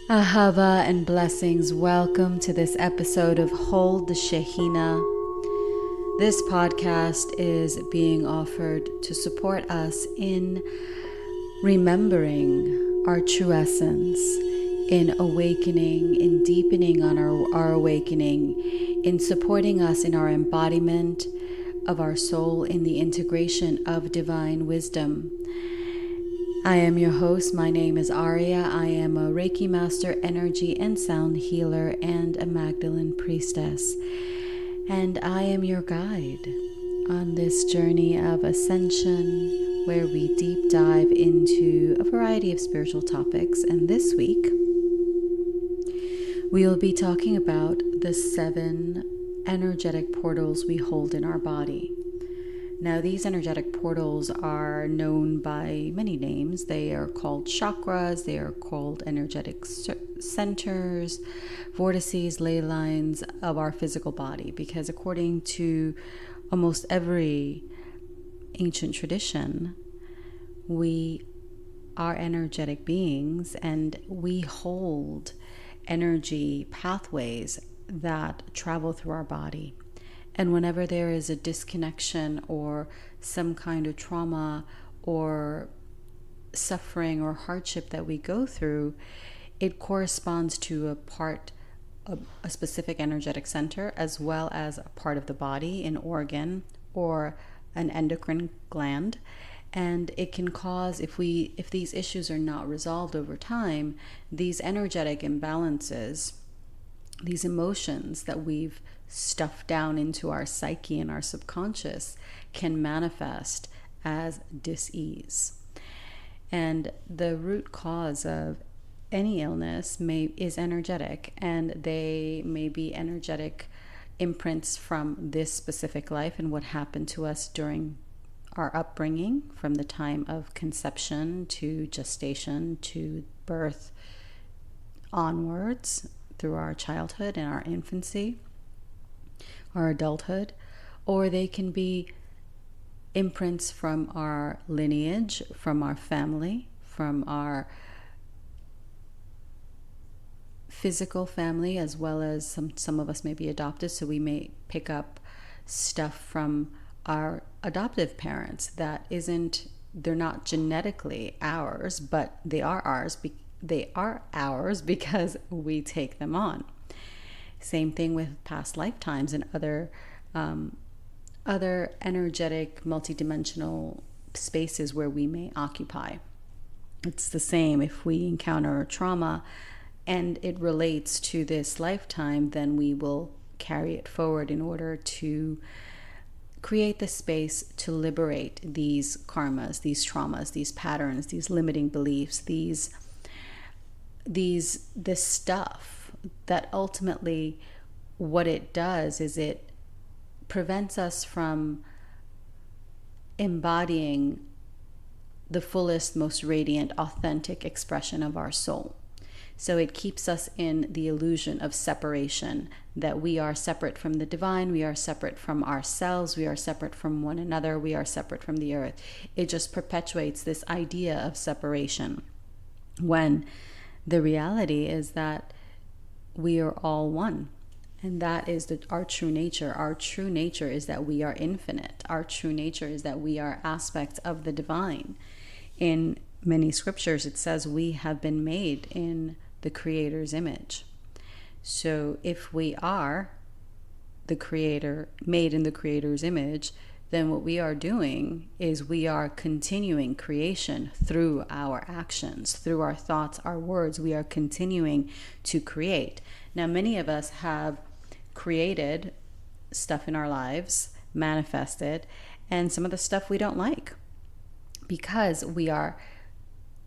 Ahava and blessings. Welcome to this episode of Hold the Shekhinah. This podcast is being offered to support us in remembering our true essence, in awakening, in deepening on our awakening, in supporting us in our embodiment of our soul, in the integration of divine wisdom. I am your host. My name is Aurea. I am a Reiki master, energy and sound healer, and a Magdalene priestess. And I am your guide on this journey of ascension where we deep dive into a variety of spiritual topics. And this week, we will be talking about the 7 energetic portals we hold in our body. Now, these energetic portals are known by many names. They are called chakras, they are called energetic centers, vortices, ley lines of our physical body, because according to almost every ancient tradition, we are energetic beings and we hold energy pathways that travel through our body. And whenever there is a disconnection or some kind of trauma or suffering or hardship that we go through, it corresponds to a part of a specific energetic center, as well as a part of the body, an organ, or an endocrine gland. And it can cause, if these issues are not resolved over time, these energetic imbalances, these emotions that we've stuffed down into our psyche and our subconscious, can manifest as dis-ease. And the root cause of any illness is energetic, and they may be energetic imprints from this specific life and what happened to us during our upbringing, from the time of conception to gestation to birth onwards, through our childhood and our infancy, our adulthood, or they can be imprints from our lineage, from our family, from our physical family, as well as some of us may be adopted, so we may pick up stuff from our adoptive parents that they're not genetically ours, but they are ours because we take them on. Same thing with past lifetimes and other energetic multidimensional spaces where we may occupy. It's the same if we encounter trauma and it relates to this lifetime, then we will carry it forward in order to create the space to liberate these karmas, these traumas, these patterns, these limiting beliefs, this stuff that ultimately what it does is it prevents us from embodying the fullest, most radiant, authentic expression of our soul. So it keeps us in the illusion of separation, that we are separate from the divine, we are separate from ourselves, we are separate from one another, we are separate from the earth. It just perpetuates this idea of separation, when the reality is that we are all one. And that is our true nature. Our true nature is that we are infinite. Our true nature is that we are aspects of the divine. In many scriptures, it says we have been made in the Creator's image. So if we are the Creator, made in the Creator's image, then what we are doing is we are continuing creation through our actions, through our thoughts, our words. We are continuing to create. Now, many of us have created stuff in our lives, manifested, and some of the stuff we don't like, because we are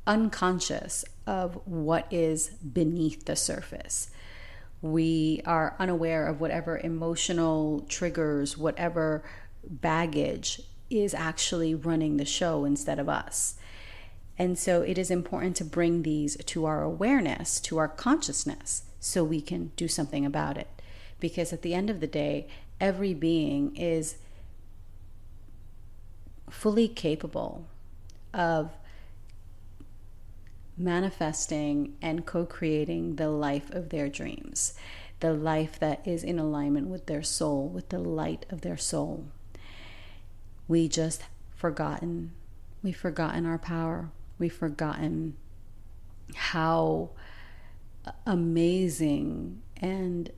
unconscious of what is beneath the surface. We are unaware of whatever emotional triggers, whatever baggage is actually running the show instead of us. And so it is important to bring these to our awareness, to our consciousness, so we can do something about it. Because at the end of the day, every being is fully capable of manifesting and co-creating the life of their dreams, the life that is in alignment with their soul, with the light of their soul. We've forgotten our power. We've forgotten how amazing and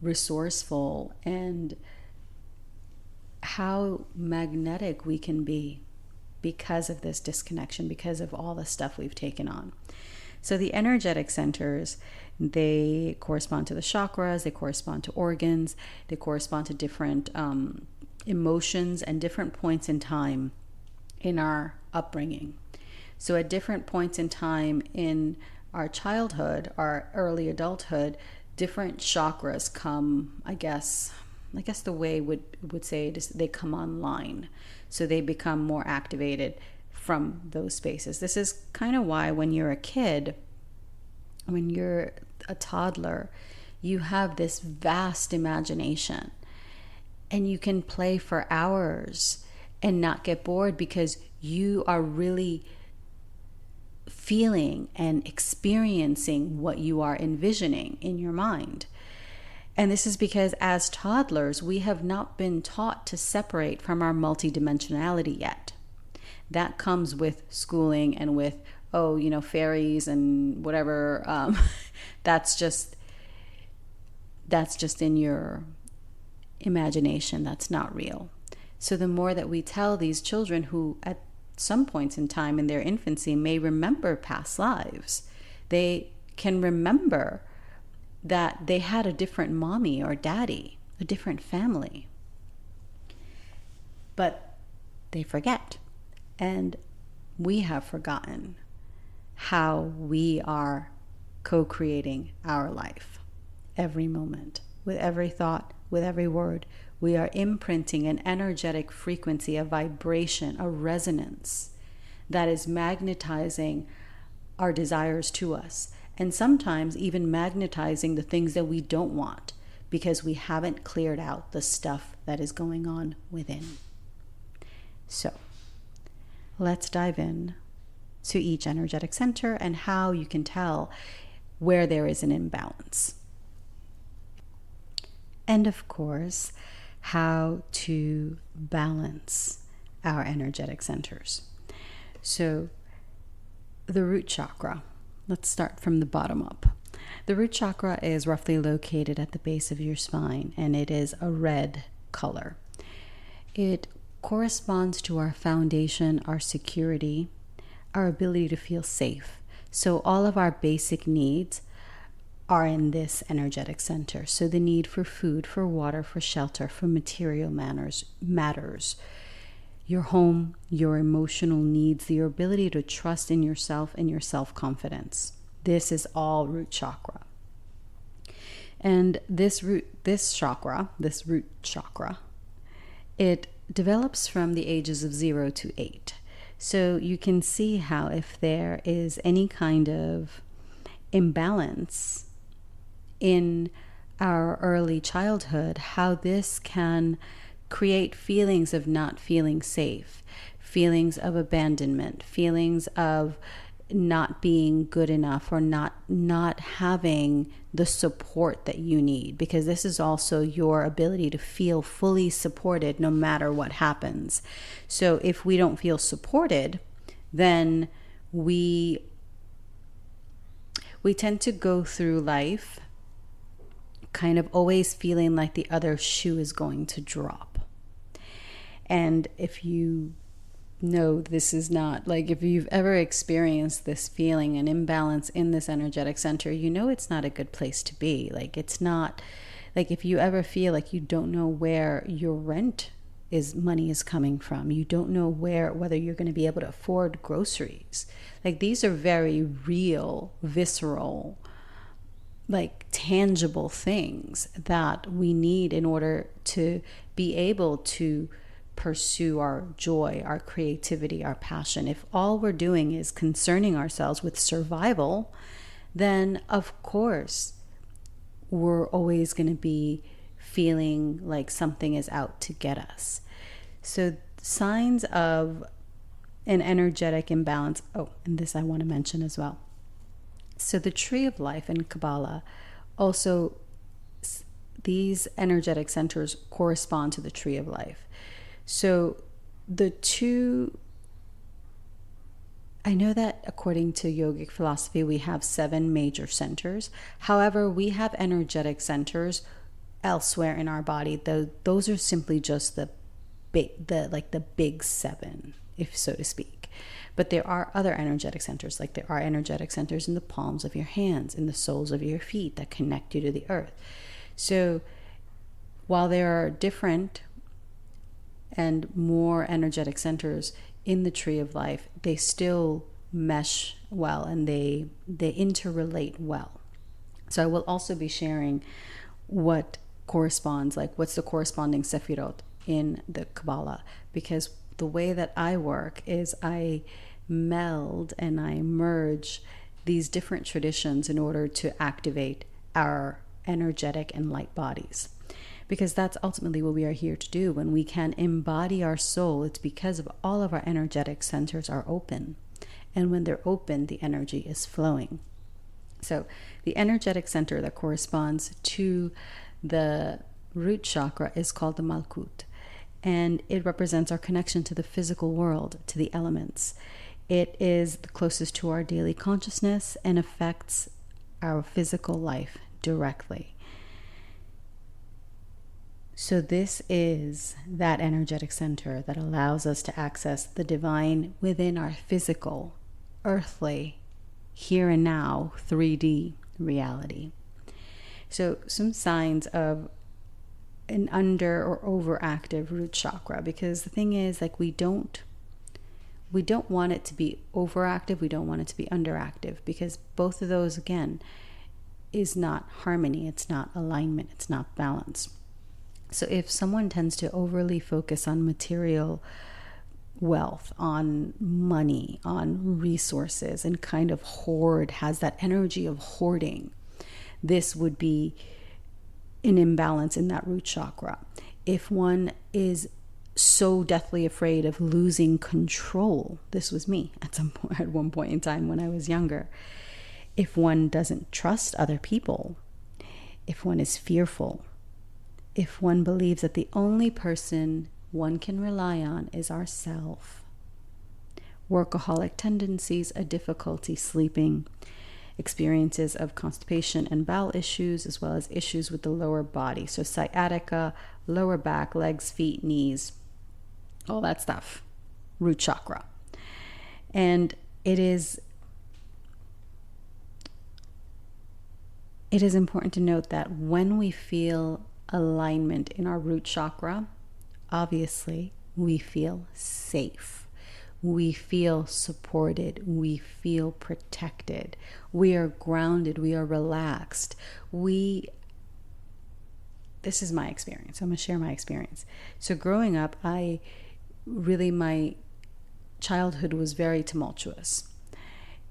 resourceful and how magnetic we can be because of this disconnection, because of all the stuff we've taken on. So the energetic centers, they correspond to the chakras, they correspond to organs, they correspond to different emotions and different points in time in our upbringing. So at different points in time in our childhood, our early adulthood, different chakras come, I guess the way would say it is they come online. So they become more activated from those spaces. This is kind of why when you're a kid, when you're a toddler, you have this vast imagination and you can play for hours and not get bored because you are really feeling and experiencing what you are envisioning in your mind. And this is because as toddlers, we have not been taught to separate from our multidimensionality yet. That comes with schooling and with, fairies and whatever. That's just in your imagination. That's not real. So the more that we tell these children who at some points in time in their infancy may remember past lives, they can remember that they had a different mommy or daddy, a different family. But they forget. And we have forgotten how we are co-creating our life every moment. With every thought, with every word, we are imprinting an energetic frequency, a vibration, a resonance that is magnetizing our desires to us. And sometimes even magnetizing the things that we don't want because we haven't cleared out the stuff that is going on within. So let's dive in to each energetic center and how you can tell where there is an imbalance. And of course, how to balance our energetic centers. So the root chakra. Let's start from the bottom up. The root chakra is roughly located at the base of your spine, and it is a red color. It corresponds to our foundation, our security, our ability to feel safe. So all of our basic needs are in this energetic center. So the need for food, for water, for shelter, for material matters. Your home, your emotional needs, your ability to trust in yourself and your self-confidence. This is all root chakra. And this root chakra, it develops from the ages of 0 to 8. So you can see how if there is any kind of imbalance in our early childhood, how this can create feelings of not feeling safe, feelings of abandonment, feelings of not being good enough or not having the support that you need, because this is also your ability to feel fully supported no matter what happens. So if we don't feel supported, then we tend to go through life kind of always feeling like the other shoe is going to drop. And if you know this is not, like if you've ever experienced this feeling, an imbalance in this energetic center, you know it's not a good place to be. Like it's not, like if you ever feel like you don't know where your money is coming from, you don't know whether you're going to be able to afford groceries. Like these are very real, visceral, like tangible things that we need in order to be able to pursue our joy, our creativity, our passion. If all we're doing is concerning ourselves with survival, then of course we're always going to be feeling like something is out to get us. So signs of an energetic imbalance. Oh, and this I want to mention as well. So the tree of life in Kabbalah also, these energetic centers correspond to the tree of life. So the two, I know that according to yogic philosophy, we have 7 major centers. However, we have energetic centers elsewhere in our body. Those are simply just the big 7, if so to speak. But there are other energetic centers, like there are energetic centers in the palms of your hands, in the soles of your feet that connect you to the earth. So while there are different and more energetic centers in the tree of life, they still mesh well and they interrelate well. So I will also be sharing what corresponds, like what's the corresponding sephirot in the Kabbalah, because the way that I work is I meld and I merge these different traditions in order to activate our energetic and light bodies. Because that's ultimately what we are here to do. When we can embody our soul, it's because of all of our energetic centers are open. And when they're open, the energy is flowing. So the energetic center that corresponds to the root chakra is called the Malkut. And it represents our connection to the physical world, to the elements. It is the closest to our daily consciousness and affects our physical life directly. So this is that energetic center that allows us to access the divine within our physical, earthly, here and now, 3D reality. So some signs of an under or overactive root chakra, because the thing is, like, we don't want it to be overactive, we don't want it to be underactive, because both of those, again, is not harmony, it's not alignment, it's not balance. So if someone tends to overly focus on material wealth, on money, on resources, and kind of hoard, has that energy of hoarding, this would be an imbalance in that root chakra. If one is so deathly afraid of losing control, this was me at one point in time when I was younger. If one doesn't trust other people, if one is fearful, if one believes that the only person one can rely on is ourself, workaholic tendencies, a difficulty sleeping, experiences of constipation and bowel issues, as well as issues with the lower body. So sciatica, lower back, legs, feet, knees, all that stuff, root chakra. And it is important to note that when we feel alignment in our root chakra, obviously we feel safe. We feel supported. We feel protected. We are grounded. We are relaxed. This is my experience. I'm going to share my experience. So growing up, my childhood was very tumultuous.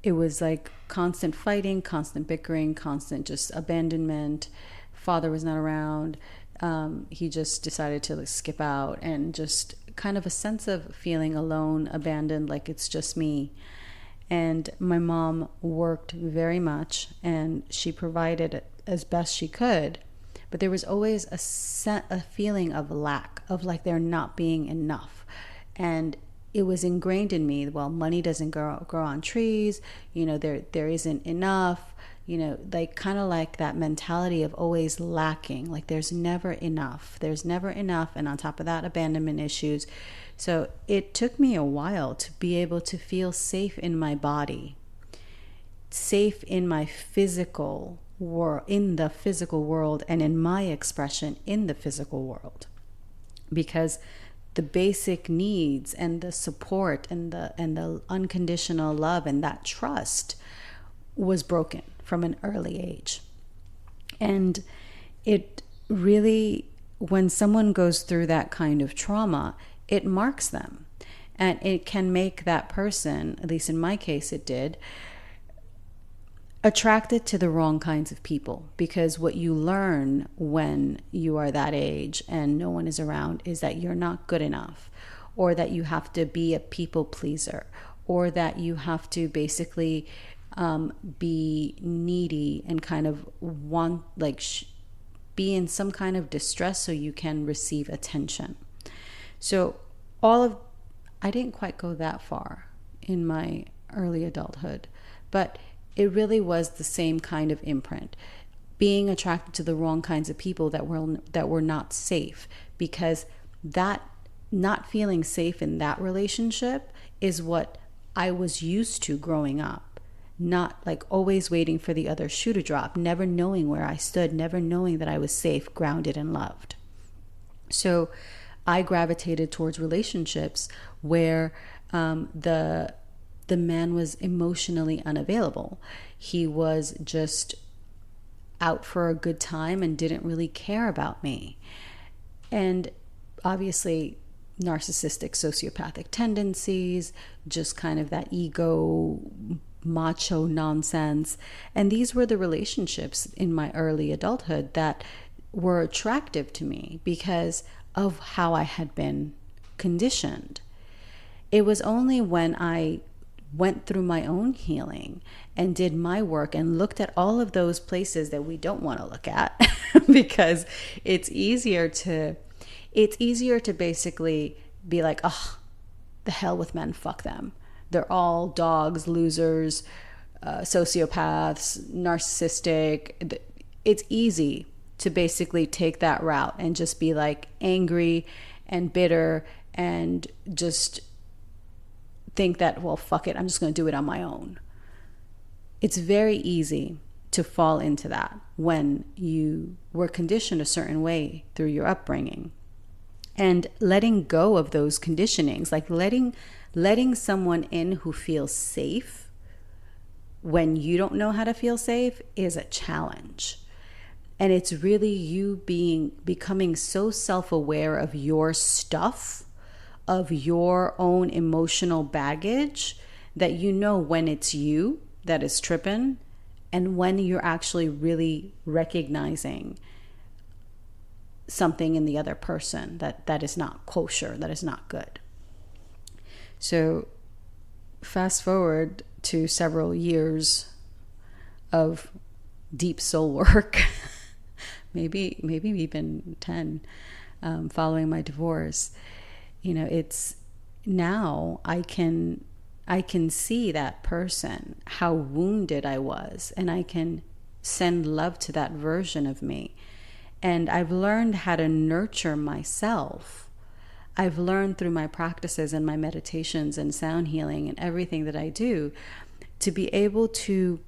It was like constant fighting, constant bickering, constant just abandonment. Father was not around. He just decided to skip out, and just kind of a sense of feeling alone, abandoned, like it's just me. And my mom worked very much, and she provided as best she could, but there was always a feeling of lack, of like there not being enough. And it was ingrained in me, well, money doesn't grow on trees, there isn't enough, like kind of like that mentality of always lacking, like there's never enough. And on top of that, abandonment issues. So it took me a while to be able to feel safe in my body, safe in my physical world, in the physical world, and in my expression in the physical world. Because the basic needs and the support and the unconditional love and that trust was broken from an early age. And it really, when someone goes through that kind of trauma, it marks them. And it can make that person, at least in my case it did, attracted to the wrong kinds of people. Because what you learn when you are that age and no one is around is that you're not good enough, or that you have to be a people pleaser, or that you have to basically be needy and kind of want, like, be in some kind of distress so you can receive attention. So I didn't quite go that far in my early adulthood, but it really was the same kind of imprint. Being attracted to the wrong kinds of people that were not safe, because that not feeling safe in that relationship is what I was used to growing up. Not like always waiting for the other shoe to drop, never knowing where I stood, never knowing that I was safe, grounded, and loved. So I gravitated towards relationships where the man was emotionally unavailable. He was just out for a good time and didn't really care about me. And obviously narcissistic, sociopathic tendencies, just kind of that ego, macho nonsense. And these were the relationships in my early adulthood that were attractive to me because of how I had been conditioned. It was only when I went through my own healing and did my work and looked at all of those places that we don't want to look at because it's easier to basically be like, oh, the hell with men, fuck them. They're all dogs, losers, sociopaths, narcissistic. It's easy to basically take that route and just be like angry and bitter and just think that, well, fuck it, I'm just going to do it on my own. It's very easy to fall into that when you were conditioned a certain way through your upbringing. And letting go of those conditionings, like letting someone in who feels safe when you don't know how to feel safe, is a challenge. And it's really you becoming so self-aware of your stuff, of your own emotional baggage, that you know when it's you that is tripping and when you're actually really recognizing something in the other person that is not kosher, that is not good. So fast forward to several years of deep soul work, maybe even 10, following my divorce. It's now I can see that person, how wounded I was, and I can send love to that version of me. And I've learned how to nurture myself. I've learned through my practices and my meditations and sound healing and everything that I do to be able to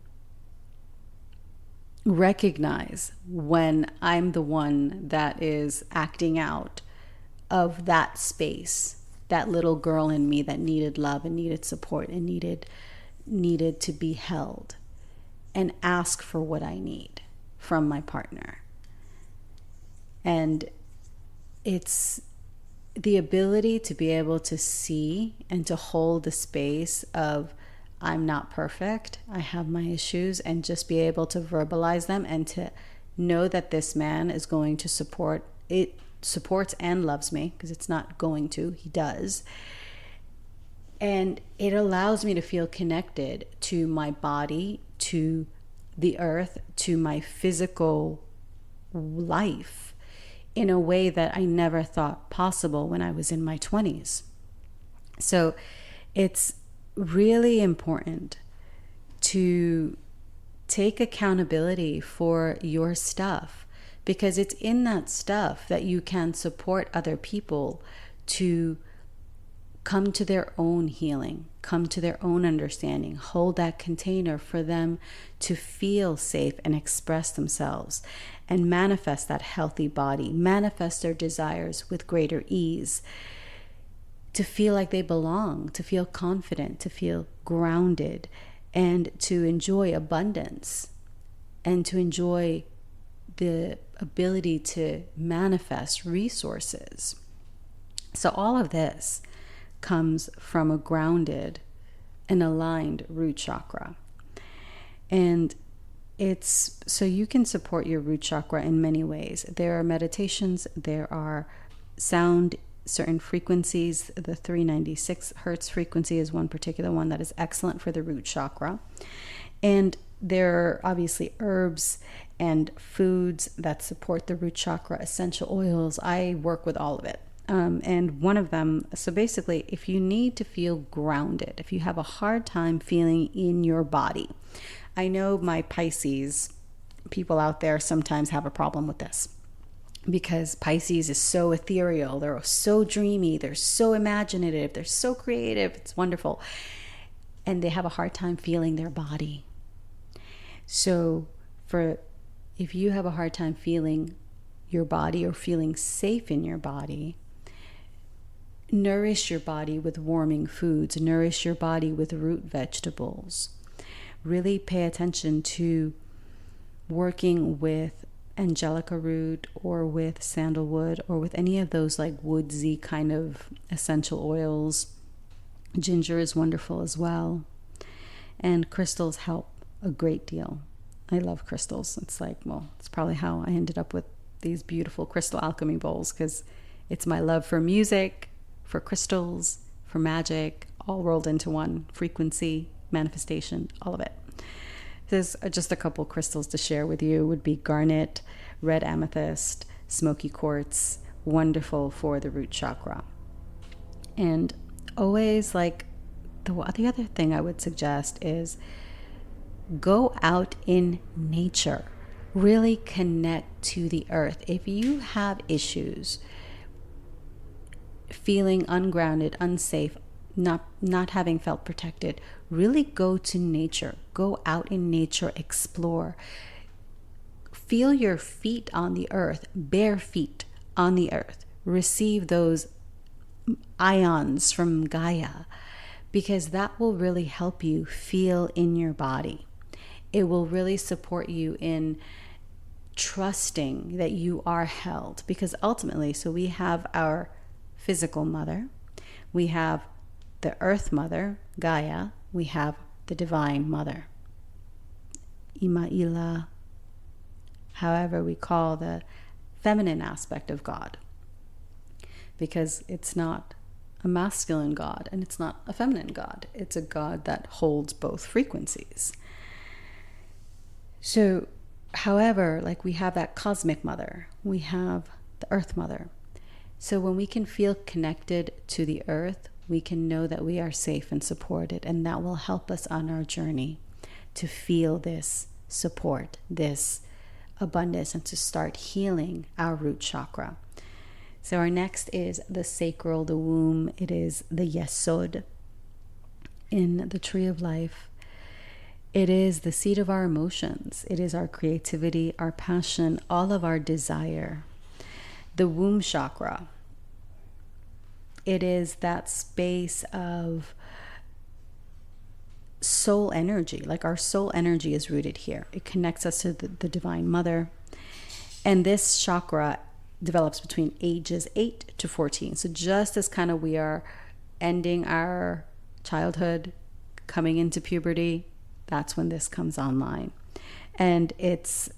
recognize when I'm the one that is acting out of that space, that little girl in me that needed love and needed support and needed to be held, and ask for what I need from my partner. And it's the ability to be able to see and to hold the space of, I'm not perfect, I have my issues, and just be able to verbalize them and to know that this man is going to supports and loves me, because it's not going to, he does. And it allows me to feel connected to my body, to the earth, to my physical life in a way that I never thought possible when I was in my 20s. So it's really important to take accountability for your stuff, because it's in that stuff that you can support other people to come to their own healing, come to their own understanding, hold that container for them to feel safe and express themselves and manifest that healthy body, manifest their desires with greater ease, to feel like they belong, to feel confident, to feel grounded, and to enjoy abundance, and to enjoy the ability to manifest resources. So all of this comes from a grounded and aligned root chakra. And it's so you can support your root chakra in many ways. There are meditations, there are sound, certain frequencies. The 396 hertz frequency is one particular one that is excellent for the root chakra. And there are obviously herbs and foods that support the root chakra, essential oils. I work with all of it. And one of them, so basically, if you need to feel grounded, if you have a hard time feeling in your body, I know my Pisces people out there sometimes have a problem with this, because Pisces is so ethereal, they're so dreamy, they're so imaginative, they're so creative, it's wonderful. And they have a hard time feeling their body. So if you have a hard time feeling your body or feeling safe in your body, nourish your body with warming foods, nourish your body with root vegetables. Really pay attention to working with angelica root or with sandalwood or with any of those like woodsy kind of essential oils. Ginger is wonderful as well. And crystals help a great deal. I love crystals. It's like, well, it's probably how I ended up with these beautiful crystal alchemy bowls, because it's my love for music, for crystals, for magic, all rolled into one. Frequency, manifestation, all of it. There's just a couple crystals to share with you. Would be garnet, red amethyst, smoky quartz, wonderful for the root chakra. And always, like, the other thing I would suggest is go out in nature. Really connect to the earth. If you have issues feeling ungrounded, unsafe, not having felt protected, really go to nature. Go out in nature, explore. Feel your feet on the earth, bare feet on the earth. Receive those ions from Gaia, because that will really help you feel in your body. It will really support you in trusting that you are held, because ultimately, so we have our physical mother, we have the earth mother, Gaia, we have the divine mother, Imaila, however we call the feminine aspect of God, because it's not a masculine God and it's not a feminine God. It's a God that holds both frequencies. So, however, like we have that cosmic mother, we have the earth mother. So when we can feel connected to the earth, we can know that we are safe and supported, and that will help us on our journey to feel this support, this abundance, and to start healing our root chakra. So our next is the sacral, the womb. It is the yesod in the tree of life. It is the seat of our emotions. It is our creativity, our passion, all of our desire. The womb chakra. It is that space of soul energy. Like our soul energy is rooted here. It connects us to the Divine Mother. And this chakra develops between ages 8 to 14. So just as kind of we are ending our childhood, coming into puberty, that's when this comes online. And it's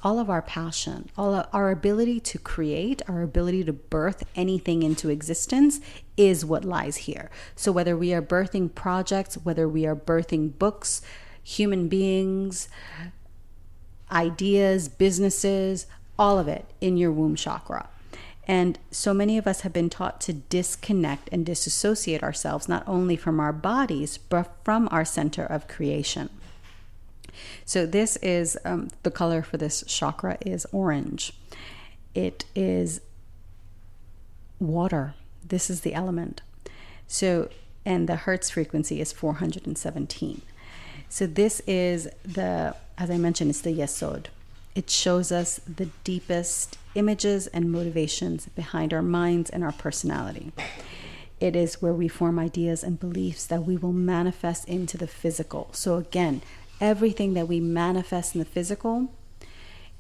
all of our passion, all of our ability to create, our ability to birth anything into existence is what lies here. So whether we are birthing projects, whether we are birthing books, human beings, ideas, businesses, all of it in your womb chakra. And so many of us have been taught to disconnect and disassociate ourselves, not only from our bodies, but from our center of creation. So this is, the color for this chakra is orange. It is water. This is the element. So, and the Hertz frequency is 417. So this is as I mentioned, it's the yesod. It shows us the deepest images and motivations behind our minds and our personality. It is where we form ideas and beliefs that we will manifest into the physical. So again, everything that we manifest in the physical,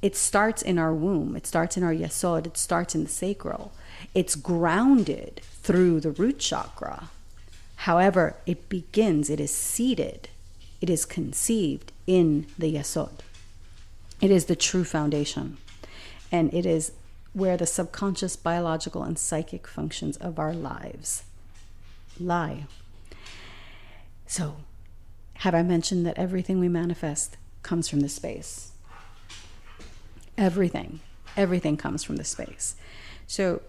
it starts in our womb. It starts in our yesod. It starts in the sacral. It's grounded through the root chakra. However, it is seated, it is conceived in the yesod. It is the true foundation. And it is where the subconscious, biological, and psychic functions of our lives lie. So Have I mentioned that everything we manifest comes from this space? Everything comes from this space. So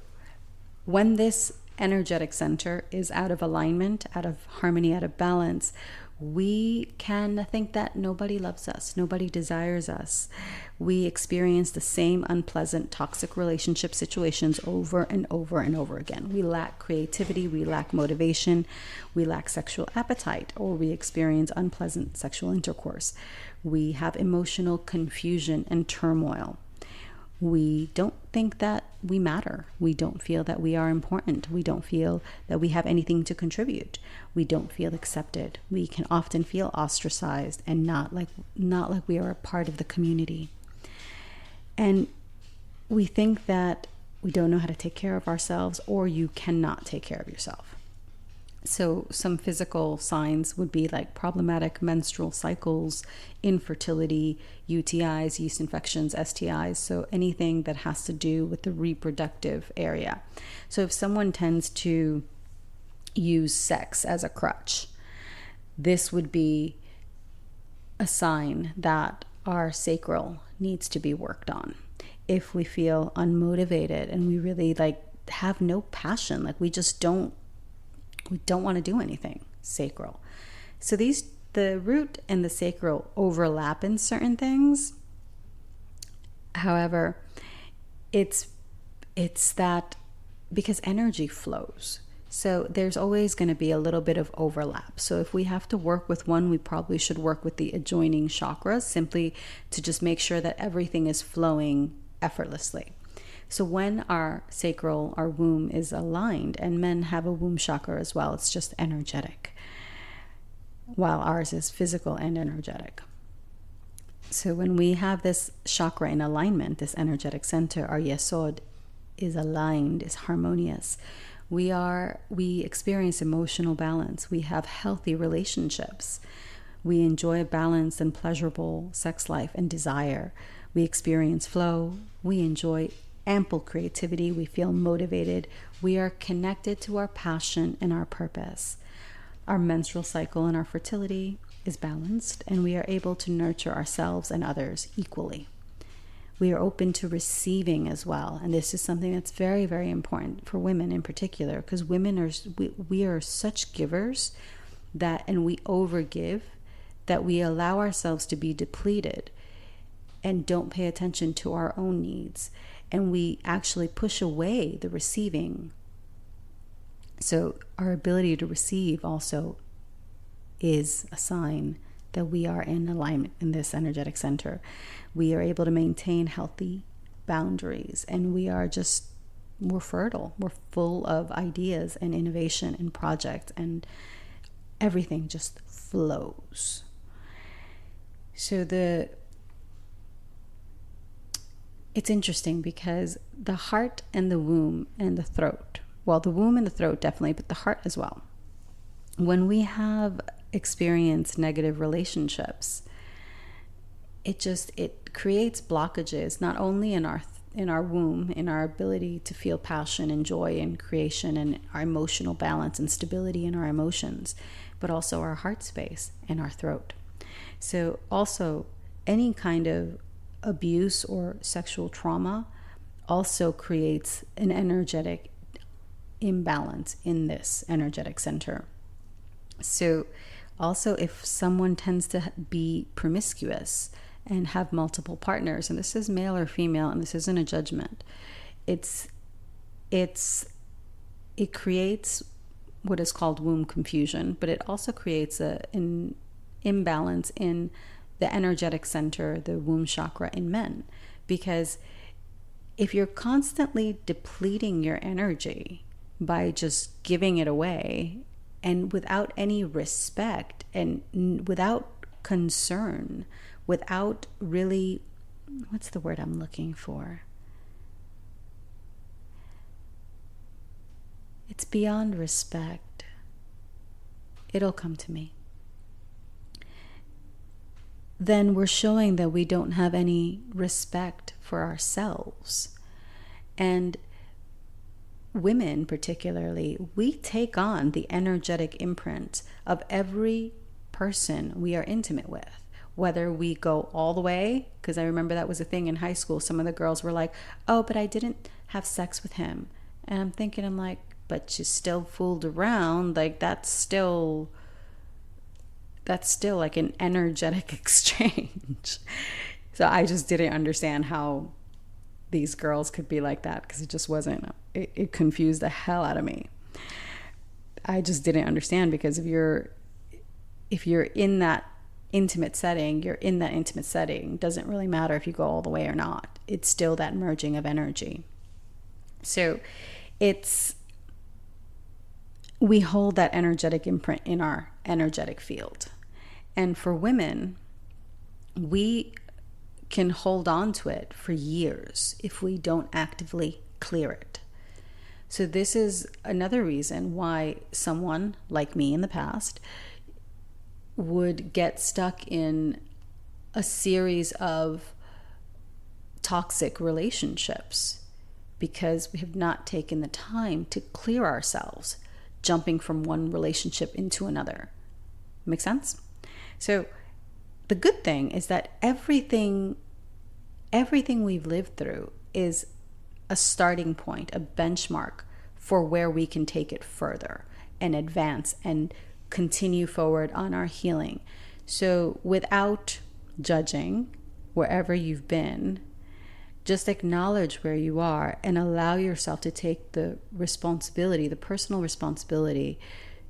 when this energetic center is out of alignment, out of harmony, out of balance, we can think that nobody loves us, nobody desires us. We experience the same unpleasant, toxic relationship situations over and over and over again. We lack creativity, we lack motivation, we lack sexual appetite, or we experience unpleasant sexual intercourse. We have emotional confusion and turmoil. We don't think that we matter. We don't feel that we are important. We don't feel that we have anything to contribute. We don't feel accepted. We can often feel ostracized and not like we are a part of the community. And we think that we don't know how to take care of ourselves, or you cannot take care of yourself. So some physical signs would be like problematic menstrual cycles, infertility, UTIs, yeast infections, STIs, so anything that has to do with the reproductive area. So if someone tends to use sex as a crutch, this would be a sign that our sacral needs to be worked on. If we feel unmotivated and we really have no passion, we don't want to do anything, sacral. So the root and the sacral overlap in certain things. However, it's that because energy flows. So there's always going to be a little bit of overlap. So if we have to work with one, we probably should work with the adjoining chakras, simply to just make sure that everything is flowing effortlessly. So when our sacral, our womb is aligned, and men have a womb chakra as well, it's just energetic, while ours is physical and energetic. So when we have this chakra in alignment, this energetic center, our yesod is aligned, is harmonious. We experience emotional balance. We have healthy relationships. We enjoy a balanced and pleasurable sex life and desire. We experience flow. We enjoy ample creativity. We feel motivated. We are connected to our passion and our purpose. Our menstrual cycle and our fertility is balanced, and we are able to nurture ourselves and others equally. We are open to receiving as well, and this is something that's very, very important for women in particular, because women we are such givers and we overgive, that we allow ourselves to be depleted and don't pay attention to our own needs. And we actually push away the receiving. So our ability to receive also is a sign that we are in alignment in this energetic center. We are able to maintain healthy boundaries, and we're fertile. We're full of ideas and innovation and projects, and everything just flows. So it's interesting because the heart and the womb and the throat, well, the womb and the throat definitely, but the heart as well. When we have experienced negative relationships, it creates blockages, not only in our womb, in our ability to feel passion and joy and creation and our emotional balance and stability in our emotions, but also our heart space and our throat. So also any kind of abuse or sexual trauma also creates an energetic imbalance in this energetic center. So also, if someone tends to be promiscuous and have multiple partners, and this is male or female, and this isn't a judgment, it creates what is called womb confusion, but it also creates an imbalance in the energetic center, the womb chakra in men. Because if you're constantly depleting your energy by just giving it away, and without any respect and without concern, without really, what's the word I'm looking for? It's beyond respect. It'll come to me. Then we're showing that we don't have any respect for ourselves. And women particularly, we take on the energetic imprint of every person we are intimate with. Whether we go all the way, because I remember that was a thing in high school. Some of the girls were like, oh, but I didn't have sex with him. And I'm like, but you still fooled around. Like that's still like an energetic exchange. So I just didn't understand how these girls could be like that, because it just wasn't, it confused the hell out of me. I just didn't understand, because if you're in that intimate setting, you're in that intimate setting. Doesn't really matter if you go all the way or not. It's still that merging of energy. So we hold that energetic imprint in our energetic field. And for women, we can hold on to it for years if we don't actively clear it. So this is another reason why someone like me in the past would get stuck in a series of toxic relationships, because we have not taken the time to clear ourselves, jumping from one relationship into another. Make sense? So the good thing is that everything we've lived through is a starting point, a benchmark for where we can take it further and advance and continue forward on our healing. So without judging wherever you've been, just acknowledge where you are and allow yourself to take the responsibility, the personal responsibility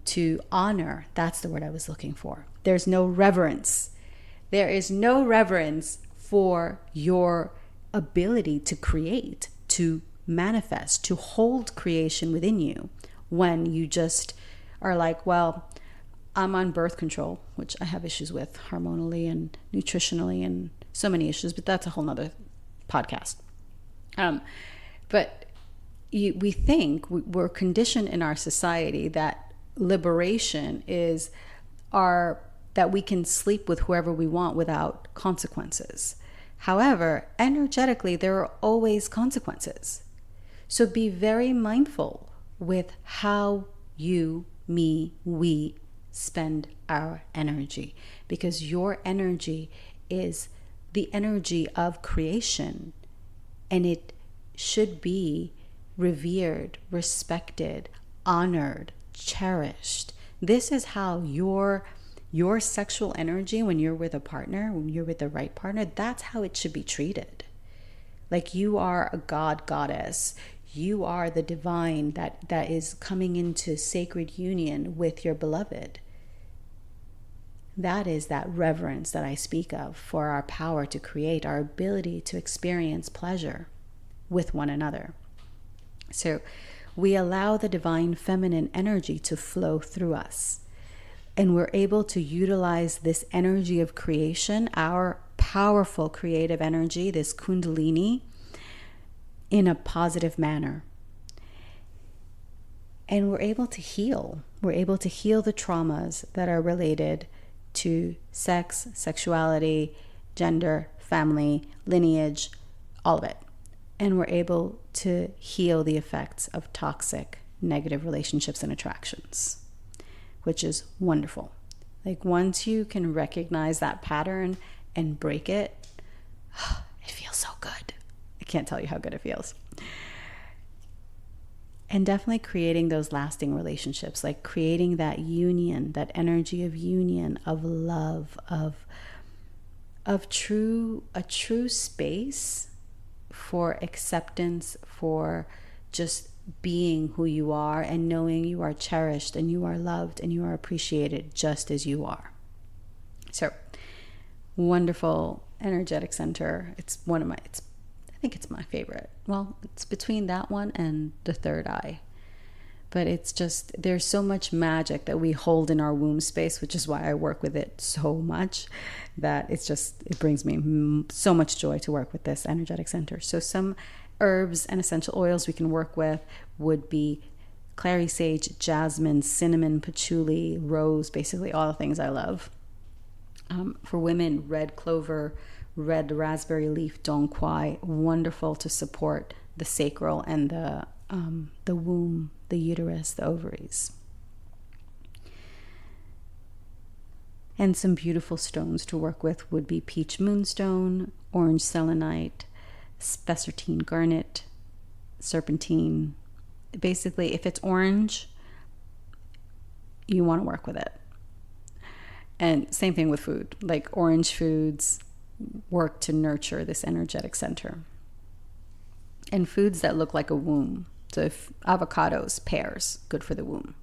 to honor. That's the word I was looking for. There's no reverence. There is no reverence for your ability to create, to manifest, to hold creation within you, when you just are like, well, I'm on birth control, which I have issues with hormonally and nutritionally and so many issues, but that's a whole nother podcast. But we think we're conditioned in our society that liberation is that we can sleep with whoever we want without consequences. However, energetically, there are always consequences. So be very mindful with how you, me, we spend our energy, because your energy is the energy of creation, and it should be revered, respected, honored, cherished. This is how your sexual energy, when you're with a partner, when you're with the right partner, that's how it should be treated. Like you are a god, goddess. You are the divine that is coming into sacred union with your beloved. That is that reverence that I speak of for our power to create, our ability to experience pleasure with one another. So we allow the divine feminine energy to flow through us. And we're able to utilize this energy of creation, our powerful creative energy, this kundalini, in a positive manner. And we're able to heal. We're able to heal the traumas that are related to sex, sexuality, gender, family, lineage, all of it. And we're able to heal the effects of toxic, negative relationships and attractions, which is wonderful. Like once you can recognize that pattern and break it, it feels so good. I can't tell you how good it feels. And definitely creating those lasting relationships, like creating that union, that energy of union, of love, of a true space for acceptance, for just being who you are and knowing you are cherished and you are loved and you are appreciated just as you are. So wonderful energetic center. I think it's my favorite. Well, it's between that one and the third eye. But it's just, there's so much magic that we hold in our womb space, which is why I work with it so much, that it brings me so much joy to work with this energetic center. So some herbs and essential oils we can work with would be clary sage, jasmine, cinnamon, patchouli, rose, basically all the things I love. For women, red clover, red raspberry leaf, dong quai, wonderful to support the sacral and the womb, the uterus, the ovaries. And some beautiful stones to work with would be peach moonstone, orange selenite, spessartine garnet, serpentine. Basically, if it's orange, you want to work with it. And same thing with food. Like orange foods work to nurture this energetic center. And foods that look like a womb. So if avocados, pears, good for the womb.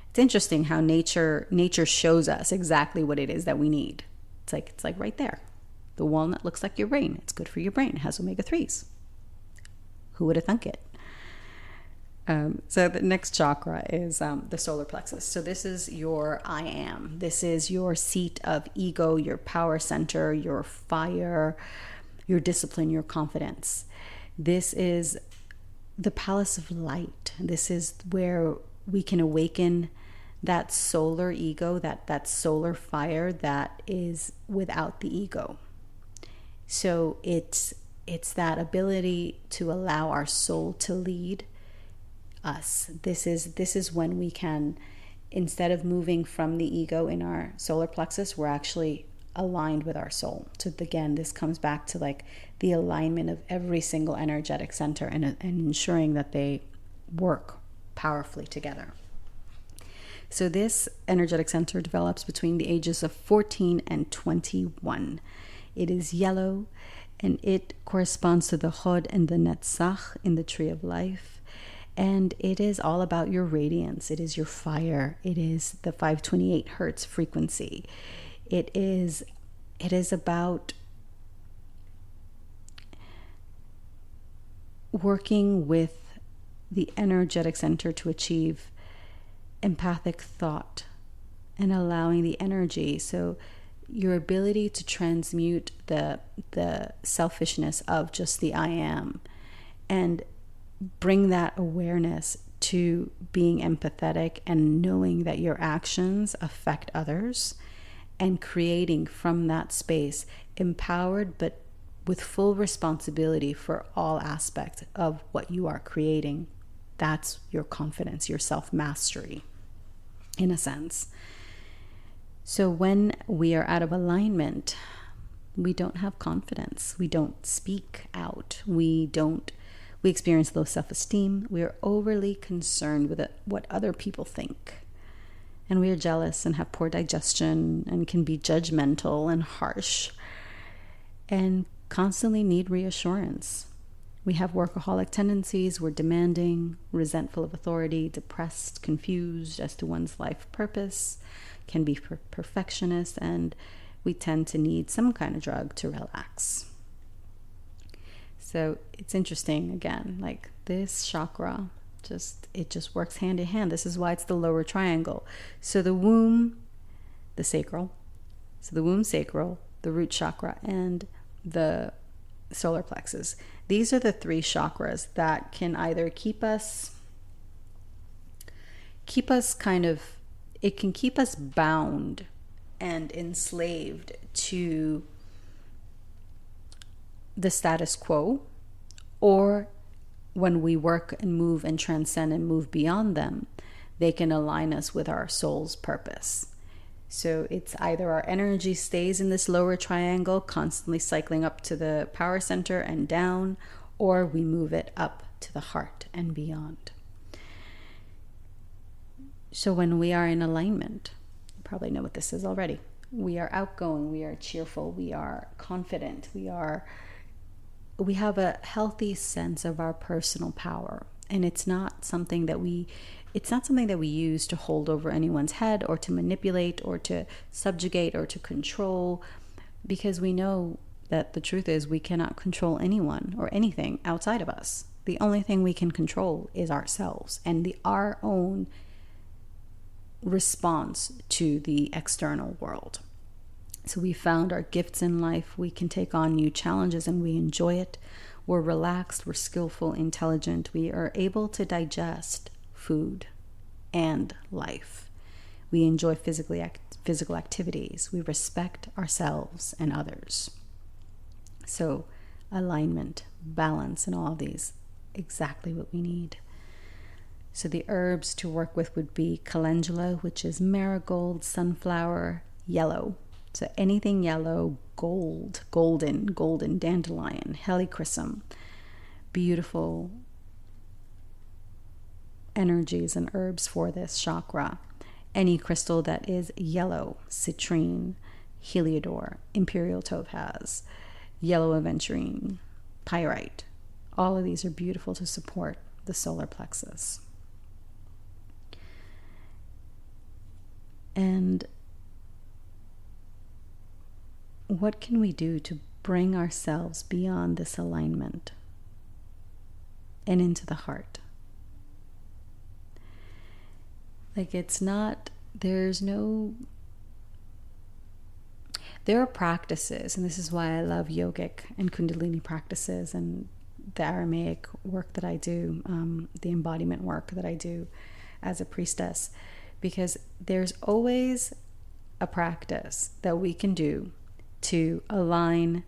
It's interesting how nature shows us exactly what it is that we need. It's like right there. The walnut looks like your brain. It's good for your brain. It has omega-3s. Who would have thunk it? So the next chakra is the solar plexus. So this is your I am. This is your seat of ego, your power center, your fire, your discipline, your confidence. This is the palace of light. This is where we can awaken that solar ego, that solar fire that is without the ego. So it's that ability to allow our soul to lead us. This is when we can, instead of moving from the ego in our solar plexus, we're actually aligned with our soul. So again, this comes back to like the alignment of every single energetic center and ensuring that they work powerfully together. So this energetic center develops between the ages of 14 and 21. It is yellow and it corresponds to the Hod and the Netzach in the tree of life. And it is all about your radiance. It is your fire. It is the 528 hertz frequency. It is about working with the energetic center to achieve empathic thought and allowing the energy. So your ability to transmute the selfishness of just the I am and bring that awareness to being empathetic and knowing that your actions affect others and creating from that space empowered but with full responsibility for all aspects of what you are creating. That's your confidence, your self-mastery, in a sense. So when we are out of alignment, we don't have confidence. We don't speak out. We experience low self-esteem. We are overly concerned with what other people think. And we are jealous and have poor digestion and can be judgmental and harsh and constantly need reassurance. We have workaholic tendencies. We're demanding, resentful of authority, depressed, confused as to one's life purpose, can be perfectionist, and we tend to need some kind of drug to relax. So it's interesting, again, like this chakra, it just works hand in hand. This is why it's the lower triangle. So the womb, the sacral, the root chakra, and the solar plexus. These are the three chakras that can either keep us it can keep us bound and enslaved to the status quo, or when we work and move and transcend and move beyond them, they can align us with our soul's purpose. So it's either our energy stays in this lower triangle, constantly cycling up to the power center and down, or we move it up to the heart and beyond. So when we are in alignment, you probably know what this is already. We are outgoing, we are cheerful, we are confident, we have a healthy sense of our personal power. And it's not something that we use to hold over anyone's head or to manipulate or to subjugate or to control, because we know that the truth is we cannot control anyone or anything outside of us. The only thing we can control is ourselves and our own response to the external world. So we found our gifts in life. We can take on new challenges and we enjoy it. We're relaxed, we're skillful, intelligent. We are able to digest food and life. We enjoy physical activities. We respect ourselves and others. So alignment, balance, and all of these, exactly what we need. So the herbs to work with would be calendula, which is marigold, sunflower, yellow. So anything yellow, gold, golden, dandelion, helichrysum, beautiful energies and herbs for this chakra. Any crystal that is yellow, citrine, heliodor, imperial topaz, yellow aventurine, pyrite. All of these are beautiful to support the solar plexus. And what can we do to bring ourselves beyond this alignment and into the heart? Like, it's not, there are practices, and this is why I love yogic and kundalini practices and the Aramaic work that I do, the embodiment work that I do as a priestess, because there's always a practice that we can do to align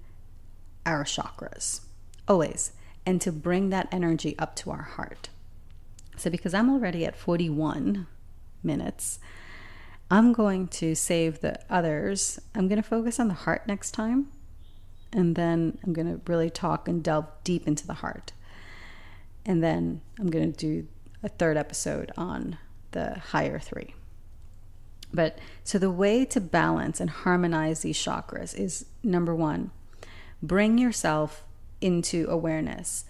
our chakras, always, and to bring that energy up to our heart. So because I'm already at 41 minutes, I'm going to save the others. I'm going to focus on the heart next time, and then I'm going to really talk and delve deep into the heart. And then I'm going to do a third episode on the higher three. But so the way to balance and harmonize these chakras is, number one, bring yourself into awareness,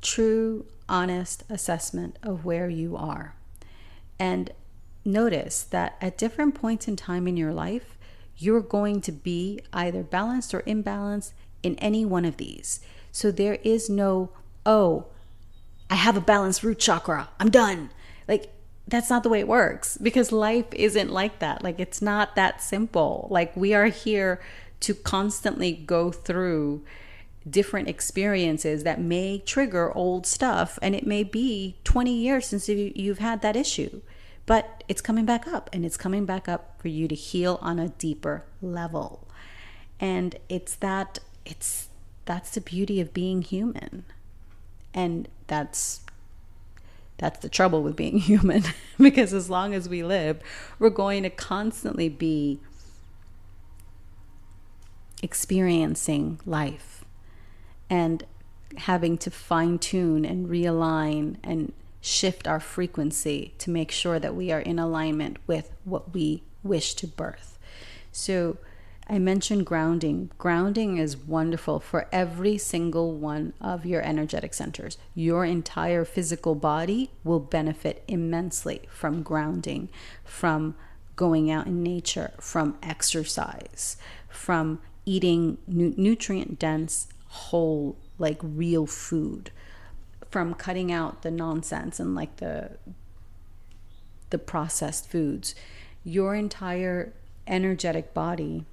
true, honest assessment of where you are. And notice that at different points in time in your life, you're going to be either balanced or imbalanced in any one of these. So there is no, oh, I have a balanced root chakra, I'm done. Like, that's not the way it works, because life isn't like that. Like, it's not that simple. Like, we are here to constantly go through different experiences that may trigger old stuff, and it may be 20 years since you've had that issue, but it's coming back up, and it's coming back up for you to heal on a deeper level. And that's the beauty of being human. And that's the trouble with being human, because as long as we live, we're going to constantly be experiencing life and having to fine-tune and realign and shift our frequency to make sure that we are in alignment with what we wish to birth. So I mentioned grounding. Grounding is wonderful for every single one of your energetic centers. Your entire physical body will benefit immensely from grounding, from going out in nature, from exercise, from eating nutrient-dense, whole, like real food, from cutting out the nonsense and like the processed foods. Your entire energetic body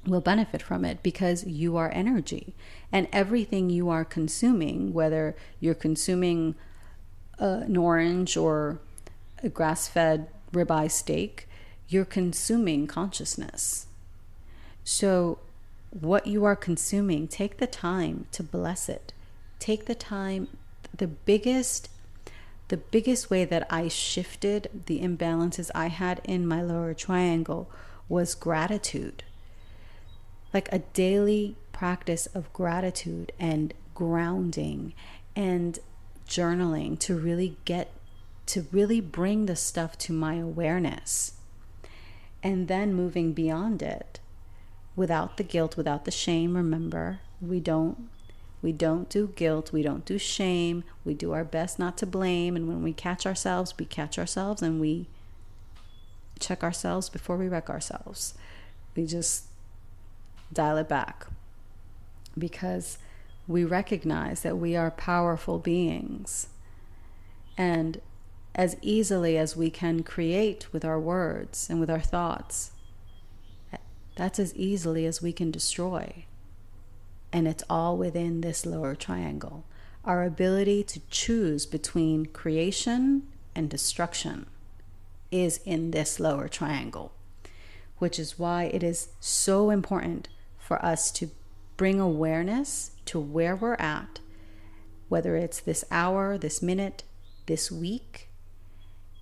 will benefit from it, because you are energy, and everything you are consuming, whether you're consuming an orange or a grass-fed ribeye steak, you're consuming consciousness. So what you are consuming, take the time to bless it. Take the time. The biggest way that I shifted the imbalances I had in my lower triangle was gratitude. Like a daily practice of gratitude and grounding and journaling to really bring the stuff to my awareness, and then moving beyond it without the guilt, without the shame. Remember, we don't do guilt, we don't do shame, we do our best not to blame, and when we catch ourselves, and we check ourselves before we wreck ourselves. We just dial it back, because we recognize that we are powerful beings, and as easily as we can create with our words and with our thoughts, that's as easily as we can destroy. And it's all within this lower triangle. Our ability to choose between creation and destruction is in this lower triangle, which is why it is so important for us to bring awareness to where we're at, whether it's this hour, this minute, this week,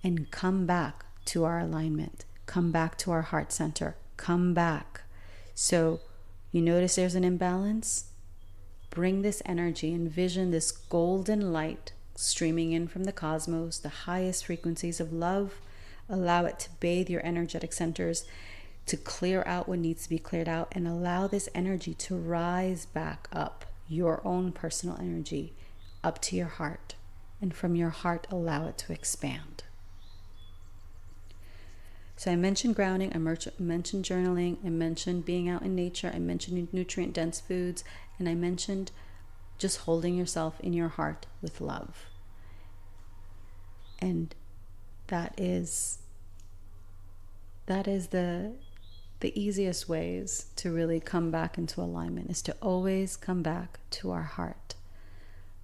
and come back to our alignment, come back to our heart center, come back. So you notice there's an imbalance? Bring this energy, envision this golden light streaming in from the cosmos, the highest frequencies of love. Allow it to bathe your energetic centers, to clear out what needs to be cleared out, and allow this energy to rise back up, your own personal energy, up to your heart. And from your heart, allow it to expand. So I mentioned grounding, I mentioned journaling, I mentioned being out in nature, I mentioned nutrient-dense foods, and I mentioned just holding yourself in your heart with love. And that is the easiest ways to really come back into alignment, is to always come back to our heart.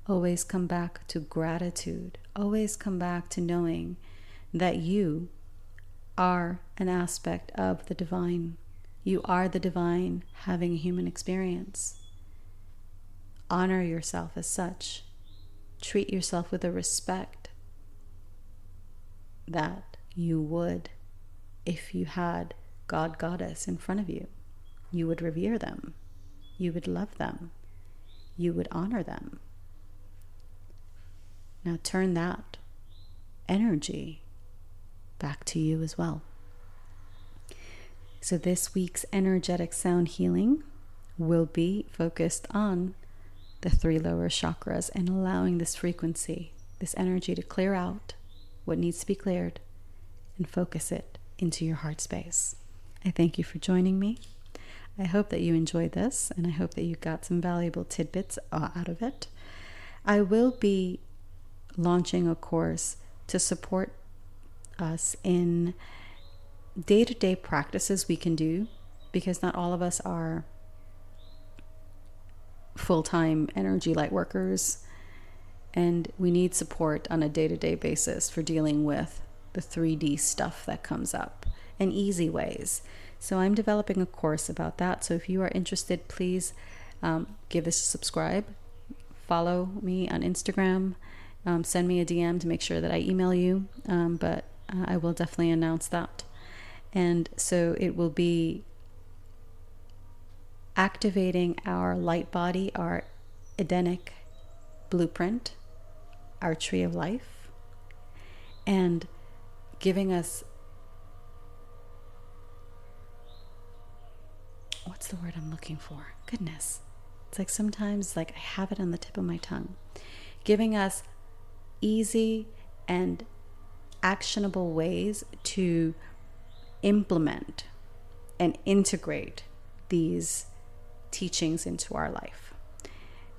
Always come back to gratitude. Always come back to knowing that you are an aspect of the divine. You are the divine having a human experience. Honor yourself as such. Treat yourself with the respect that you would if you had God, Goddess in front of you. You would revere them. You would love them. You would honor them. Now turn that energy back to you as well. So this week's energetic sound healing will be focused on the 3 lower chakras and allowing this frequency, this energy, to clear out what needs to be cleared and focus it into your heart space. I thank you for joining me. I hope that you enjoyed this, and I hope that you got some valuable tidbits out of it. I will be launching a course to support us in day-to-day practices we can do, because not all of us are full-time energy light workers, and we need support on a day-to-day basis for dealing with the 3D stuff that comes up, and easy ways. So I'm developing a course about that. So if you are interested, please give this a subscribe, follow me on Instagram, send me a DM to make sure that I email you, but I will definitely announce that. And so it will be activating our light body, our Edenic blueprint, our tree of life, and giving us, what's the word I'm looking for? Goodness. It's like sometimes like I have it on the tip of my tongue. Giving us easy and actionable ways to implement and integrate these teachings into our life.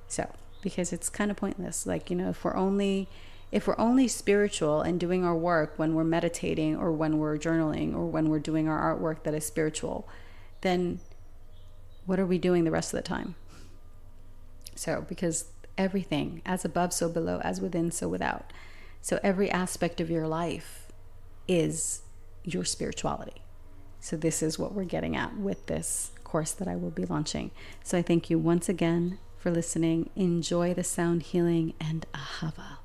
So, because it's kind of pointless, like, if we're only spiritual and doing our work when we're meditating or when we're journaling or when we're doing our artwork that is spiritual, then what are we doing the rest of the time? So, because everything, as above, so below, as within, so without. So every aspect of your life is your spirituality. So this is what we're getting at with this course that I will be launching. So I thank you once again for listening. Enjoy the sound healing, and Ahava.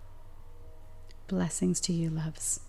Blessings to you, loves.